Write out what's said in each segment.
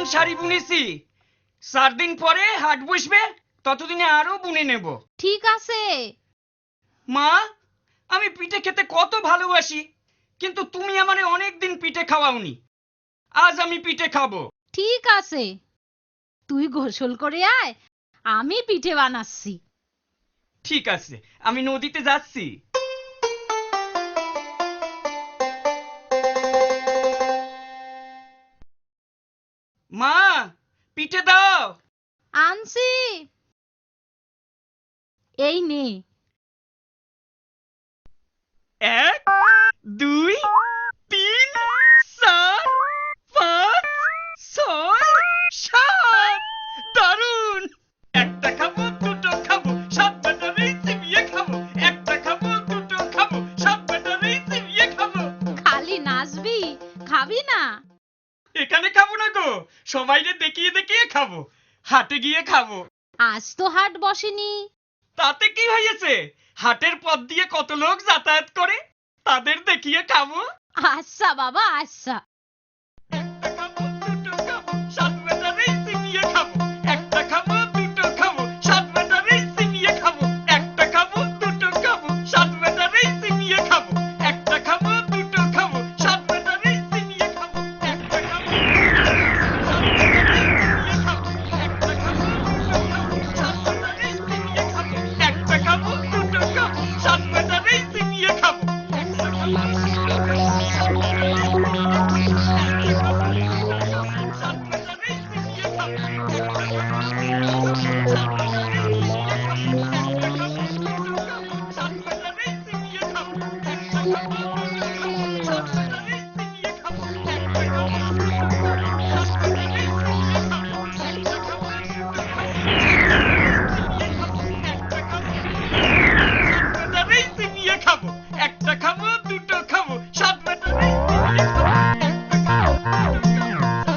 পরিমাণ শাড়ি বুনেছি, 4 দিন পরে হাট বসবে, ততদিনে আরো বুনে নেব। ঠিক আছে। মা, আমি পিঠে খেতে কত ভালোবাসি, কিন্তু তুমি আমারে অনেকদিন পিঠে খাওয়াওনি। আজ আমি পিঠে খাবো। ঠিক আছে, তুই গোসল করে আয়, আমি পিঠে বানাচ্ছি। ঠিক আছে, আমি নদীতে যাচ্ছি। মা, পিঠে দাও। আনছি, এই নে। 1 2 3 4 5 6 7। দারুন! একটা খাবো, দুটো খাবো, 7 ব্যাটারি চিবিয়ে খাবো। একটা খাবো, দুটো খাবো, 7 ব্যাটারি চিবিয়ে খাবো। খালি নাচবি, খাবি না? এখানে খাবো না গো, সবাইকে দেখিয়ে দেখিয়ে খাবো। হাটে গিয়ে খাবো। আজ তো হাট বসেনি। তাতে কি হয়েছে? হাটের পথ দিয়ে কত লোক যাতায়াত করে, তাদের দেখিয়ে খাবো। আচ্ছা বাবা, আচ্ছা। একটা খাবো, দুটো খাবো, 7 ব্যাটারি চিবিয়ে খাবো। একটা খাবো, দুটো খাবো, 7 ব্যাটারি চিবিয়ে খাবো। একটা খাবো, দুটো খাবো, 7 ব্যাটারি চিবিয়ে খাবো। একটা খাবো, দুটো খাবো, 7 ব্যাটারি চিবিয়ে খাবো। একটা খাবো, একটা খাবো, দুটো খাবো, 7 ব্যাটারি চিবিয়ে খাবো। একটা খাবো, দুটো খাবো, 7 ব্যাটারি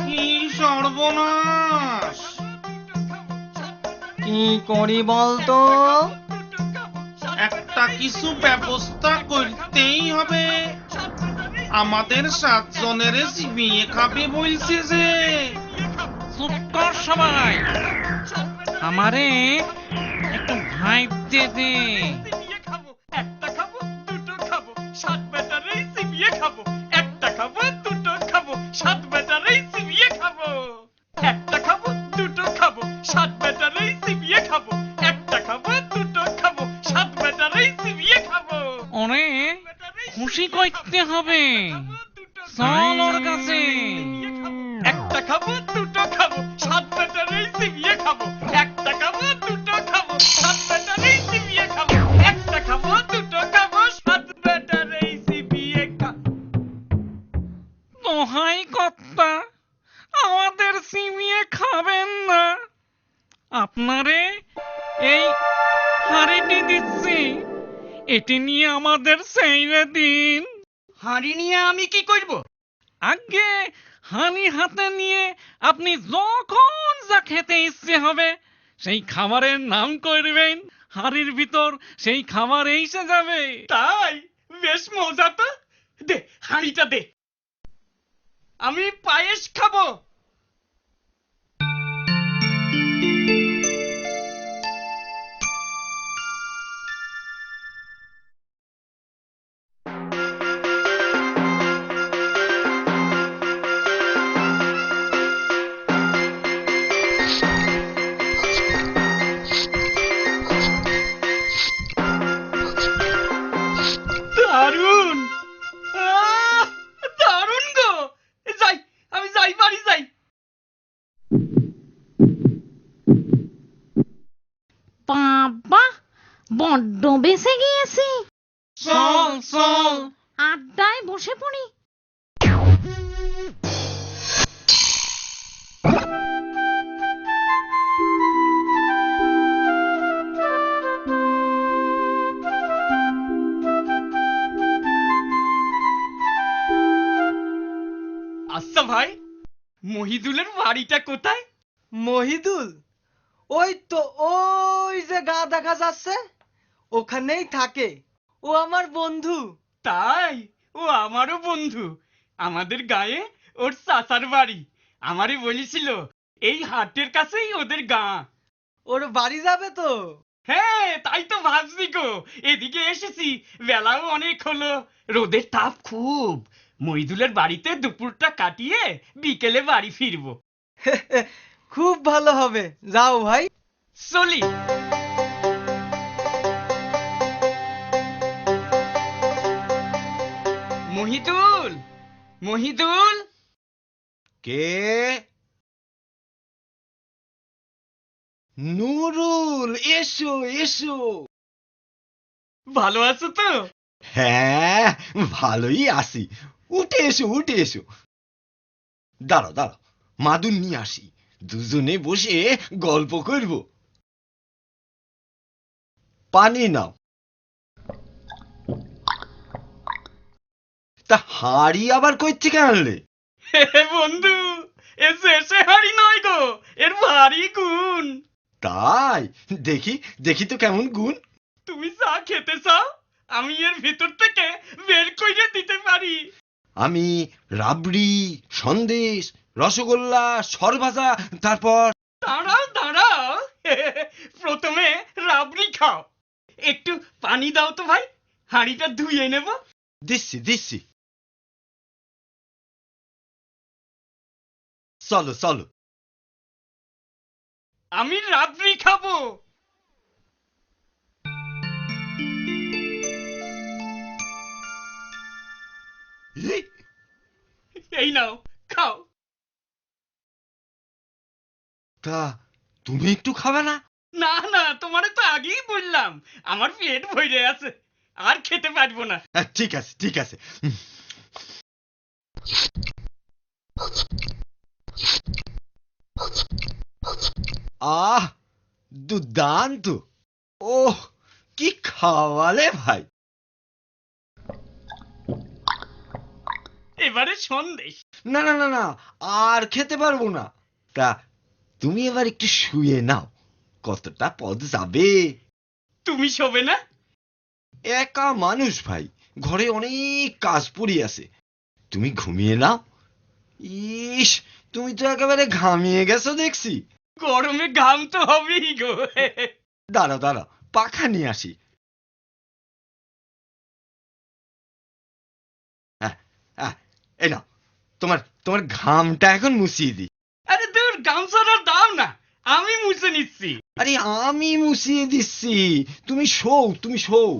কি সর্বনাশ! কি করি বলতো? একটা কিছু ব্যবস্থা করতেই হবে। আমাদের 7 জনের চিবিয়ে খাবে বলছে যে। চুপ কর সবাই, আমারে একটু ভাইতে দে। একটা খাবো, দুটো খাবো, 7 ব্যাটারি চিবিয়ে খাবো। একটা খাবো, দুটো খাবো, 7 ব্যাটারি চিবিয়ে খাবো। একটা খাবো, দুটো খাবো, 7 ব্যাটারি চিবিয়ে খাবো। একটা খাবো, দুটো খাবো, 7 ব্যাটারি চিবিয়ে খাবো। ওরে খুশি করতে হবে, চল ওর কাছে। একটা খাবো, দুটো খাবো, 7 ব্যাটারি চিবিয়ে খাবো। একটা খাবো, দুটো খাবো, 7 ব্যাটারি চিবিয়ে খাবো। একটা খাবো, দুটো খাবো, 7 ব্যাটারি চিবিয়ে খাবো। দোহাই কর্তা, আমাদের চিবিয়ে খাবেন না। আপনারে এই হাড়িটি দিচ্ছি, এটি নিয়ে আমাদের সেইরে দিন। হাঁড়ি নিয়ে আমি কি করব? আগে হানি হাতে নিয়ে আপনি যখন যা খেতে ইচ্ছে হবে সেই খাবারের নাম করবেন, হাড়ির ভিতর সেই খাবার এসে যাবে। তাই? বেশ মজা তো। দে, হাঁড়িটা দে। আমি পায়েস খাবো। দারুন! দারুন গো! যাই, আমি যাই, বাড়ি যাই। বাবা, বড্ড বেঁচে গিয়েছি। চল চল, আড্ডায় বসে পড়ি। আচ্ছা ভাই, মহিদুলের বাড়িটা কোথায়? মহিদুল? ওই তো, ওই যে গা দেখা যাচ্ছে, ওখানেই থাকে। ও আমার বন্ধু। তাই? ও আমারও বন্ধু। আমাদের গায়ে ওর চাচার বাড়ি। আমারই বলেছিল এই হাটের কাছেই ওদের গাঁ। ওর বাড়ি যাবে তো? হ্যাঁ তাই তো ভাবছি গো, এদিকে এসেছি, বেলাও অনেক হলো, রোদের তাপ খুব, মইদুলের বাড়িতে দুপুরটা কাটিয়ে বিকেলে বাড়ি ফিরবো। খুব ভালো হবে, যাও ভাই। চলি। মহিদুল, মহিদুল। কে? নুরুল, এসো এসো। ভালো আছো তো? হ্যাঁ, ভালোই আছি। উঠে এসো উঠে এসো। দাঁড়াও দাঁড়াও, মাদুর নিয়ে আসি, দুজনে বসে গল্প করব। পানি নাও। তা হাড়ি আবার কই থেকে আনলে? বন্ধু, এসে এসে হাড়ি নয় গো, এর ভারী গুণ। তাই? দেখি দেখি তো কেমন গুণ। তুমি চা খেতে চাও, আমি এর ভিতর থেকে বের করে দিতে পারি। আমি রাবড়ি, সন্দেশ, রসগোল্লা, সরভাজা, তারপর দাঁড়াও দাঁড়াও, প্রথমে রাবড়ি খাও। একটু পানি দাও তো ভাই, হাঁড়িটা ধুয়ে নেব। দিচ্ছি দিচ্ছি। চলো চলো। আমি রাবড়ি খাবো। এই নাও, খাও। তা তুমি একটু খাবে না? না না, তোমারে তো আগেই বললাম আমার পেট ভরে আছে, আর খেতে পারবো না। ঠিক আছে ঠিক আছে। আহ, দুর্দান্ত। ওহ, কি খাওয়ালে ভাই। এবারে সন্দেশ। না না না না, আর খেতে পারবো না। তা তুমি এবার একটু শুয়ে নাও, কতটা পথ যাবে। তুমি শোবে না? একা মানুষ ভাই, ঘরে অনেক কাজ পড়ে আছে, তুমি ঘুমিয়ে নাও। ইস, তুমি তো একেবারে ঘামিয়ে গেছো দেখছি। গরমে ঘাম তো হবেই গো। দাঁড়াও দাঁড়াও, পাখা নিয়ে আসি। এই নাও, তোমার তোমার ঘামটা এখন মুছিয়ে দিই। আরে দূর, গামছাটা দাও না, আমি মুছে নিচ্ছি। আরে আমি মুছিয়ে দিচ্ছি, তুমি শোও তুমি শোও।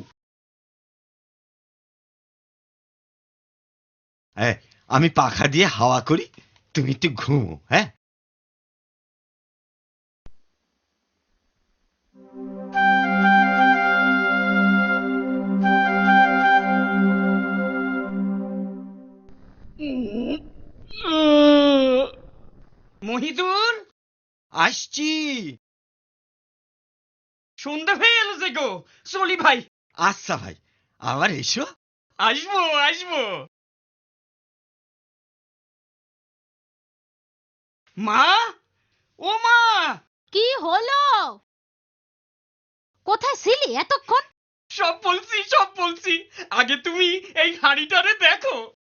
আমি পাখা দিয়ে হাওয়া করি, তুমি একটু ঘুমো। হ্যাঁ, মহিদুল, আসছি। সন্ধ্যা হয়ে এলো যে গো, চলি ভাই। আচ্ছা ভাই, আবার এসো। আসবো আসবো। মা, ও মা। কি হলো? কোথায় ছিলি এতক্ষণ? সব বলছি সব বলছি, আগে তুমি এই হাঁড়িটারে দেখো।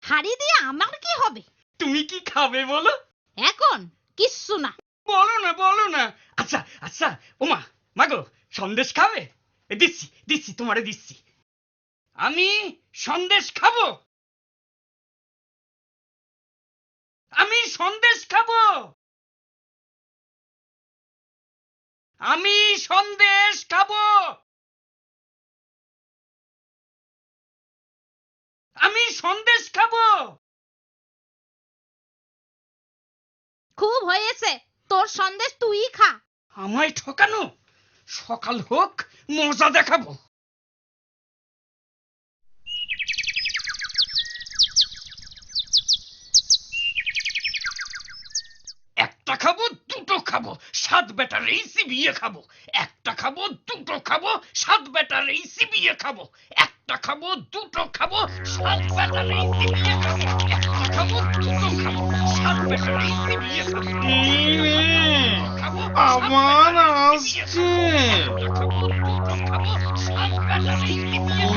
হাড়ি দিয়ে আমার কি হবে? তুমি কি খাবে বলো? এখন কিচ্ছু না। বলো না বলো না। আচ্ছা আচ্ছা, ও মা, মাগো, সন্দেশ খাবে? দিচ্ছি দিচ্ছি, তোমারে দিচ্ছি। আমি সন্দেশ খাবো, আমি সন্দেশ খাবো, আমি সন্দেশ খাবো, আমি সন্দেশ খাবো। খুব হয়েছে, তোর সন্দেশ তুই খা। আমায় ঠকানো, সকাল হোক মজা দেখাবো। একটা খাবো দুটো খাবো, সাত বেটার এই চিবিয়ে খাবো। একটা খাবো দুটো খাবো, সাত বেটার এই চিবিয়ে খাবো। একটা খাবো দুটো খাবো, সাত বেটার এই চিবিয়ে খাবো। একটা খাবো দুটো খাবো, সাত বেটার এই চিবিয়ে খাবো। খাবো, আবার আসছে। একটা খাবো দুটো খাবো, সাত বেটার এই চিবিয়ে